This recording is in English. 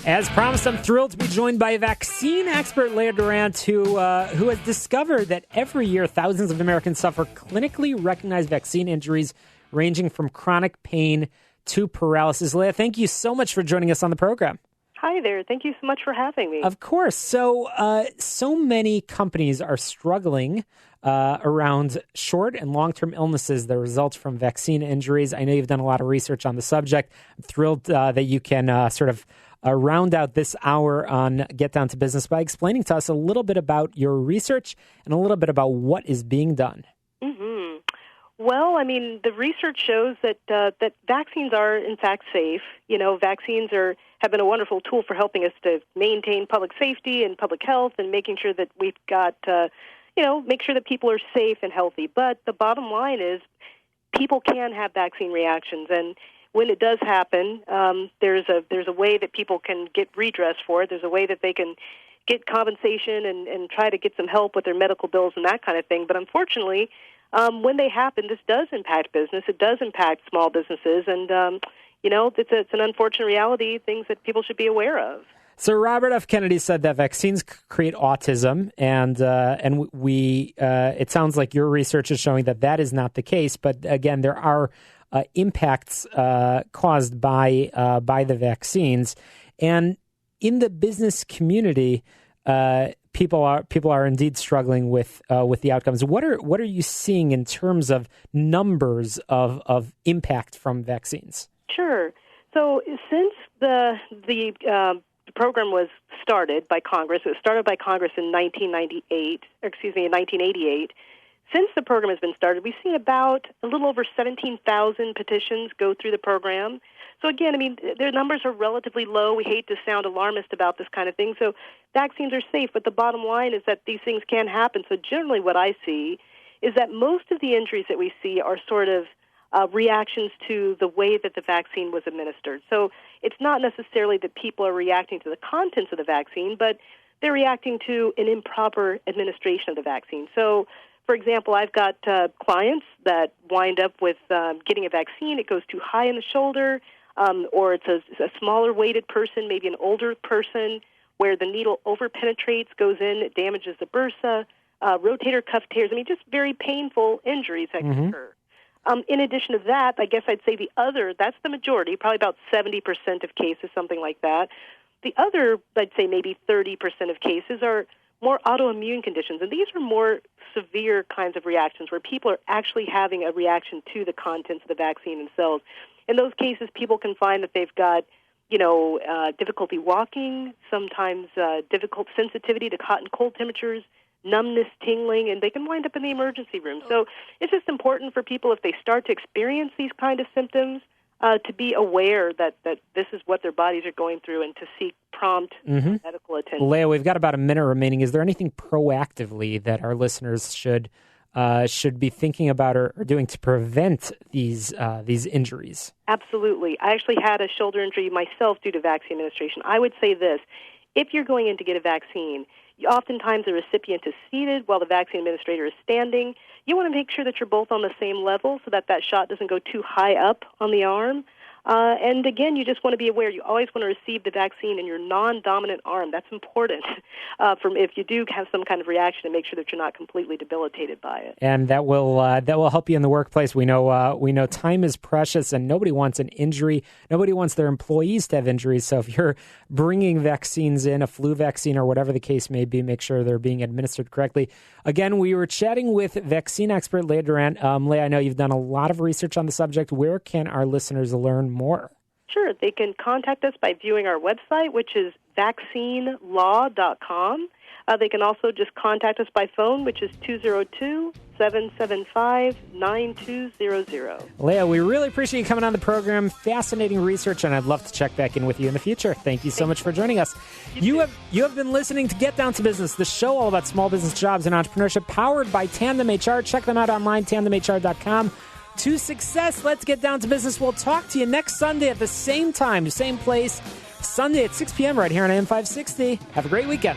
As promised, I'm thrilled to be joined by vaccine expert Leah Durant, who has discovered that every year thousands of Americans suffer clinically recognized vaccine injuries ranging from chronic pain to paralysis. Leah, thank you so much for joining us on the program. Hi there. Thank you so much for having me. Of course. So many companies are struggling around short and long-term illnesses that result from vaccine injuries. I know you've done a lot of research on the subject. I'm thrilled that you can round out this hour on Get Down to Business by explaining to us a little bit about your research and a little bit about what is being done. Mm-hmm. Well, I mean, the research shows that vaccines are, in fact, safe. You know, vaccines have been a wonderful tool for helping us to maintain public safety and public health and making sure that we've got, make sure that people are safe and healthy. But the bottom line is people can have vaccine reactions, and when it does happen, there's a way that people can get redress for it. There's a way that they can get compensation and try to get some help with their medical bills and that kind of thing. But unfortunately, when they happen, this does impact business. It does impact small businesses, and it's an unfortunate reality. Things that people should be aware of. So Robert F. Kennedy said that vaccines create autism, and we it sounds like your research is showing that is not the case. But again, there are impacts caused by the vaccines, and in the business community, people are indeed struggling with the outcomes. What are you seeing in terms of numbers of impact from vaccines? Sure. So since the program was started by Congress, it was started by Congress in 1988. Since the program has been started, we've seen about a little over 17,000 petitions go through the program. So again, I mean, their numbers are relatively low. We hate to sound alarmist about this kind of thing. So vaccines are safe, but the bottom line is that these things can happen. So generally what I see is that most of the injuries that we see are sort of reactions to the way that the vaccine was administered. So it's not necessarily that people are reacting to the contents of the vaccine, but they're reacting to an improper administration of the vaccine. So, for example, I've got clients that wind up with getting a vaccine. It goes too high in the shoulder, or it's a smaller weighted person, maybe an older person, where the needle over-penetrates, goes in, it damages the bursa, rotator cuff tears. I mean, just very painful injuries that can occur. In addition to that, I guess I'd say that's the majority, probably about 70% of cases, something like that. The other, I'd say maybe 30% of cases are more autoimmune conditions, and these are more severe kinds of reactions where people are actually having a reaction to the contents of the vaccine themselves. In those cases, people can find that they've got, difficulty walking, sometimes difficult sensitivity to hot and cold temperatures, numbness, tingling, and they can wind up in the emergency room. So it's just important for people, if they start to experience these kind of symptoms, to be aware that this is what their bodies are going through and to seek prompt medical attention. Leah, we've got about a minute remaining. Is there anything proactively that our listeners should be thinking about or doing to prevent these injuries? Absolutely. I actually had a shoulder injury myself due to vaccine administration. I would say this: if you're going in to get a vaccine, oftentimes the recipient is seated while the vaccine administrator is standing. You want to make sure that you're both on the same level so that shot doesn't go too high up on the arm. And again, you just want to be aware. You always want to receive the vaccine in your non-dominant arm. That's important if you do have some kind of reaction, to make sure that you're not completely debilitated by it. And that will help you in the workplace. We know time is precious, and nobody wants an injury. Nobody wants their employees to have injuries. So if you're bringing vaccines in, a flu vaccine or whatever the case may be, make sure they're being administered correctly. Again, we were chatting with vaccine expert Leah Durant. Leah, I know you've done a lot of research on the subject. Where can our listeners learn more? Sure. They can contact us by viewing our website, which is vaccinelaw.com. They can also just contact us by phone, which is 202-775-9200. Leah, we really appreciate you coming on the program. Fascinating research, and I'd love to check back in with you in the future. Thank you so much for joining us. You have been listening to Get Down to Business, the show all about small business, jobs, and entrepreneurship, powered by Tandem HR. Check them out online, tandemhr.com. To success, let's get down to business. We'll talk to you next Sunday at the same time, same place, Sunday at 6 p.m. right here on AM 560. Have a great weekend.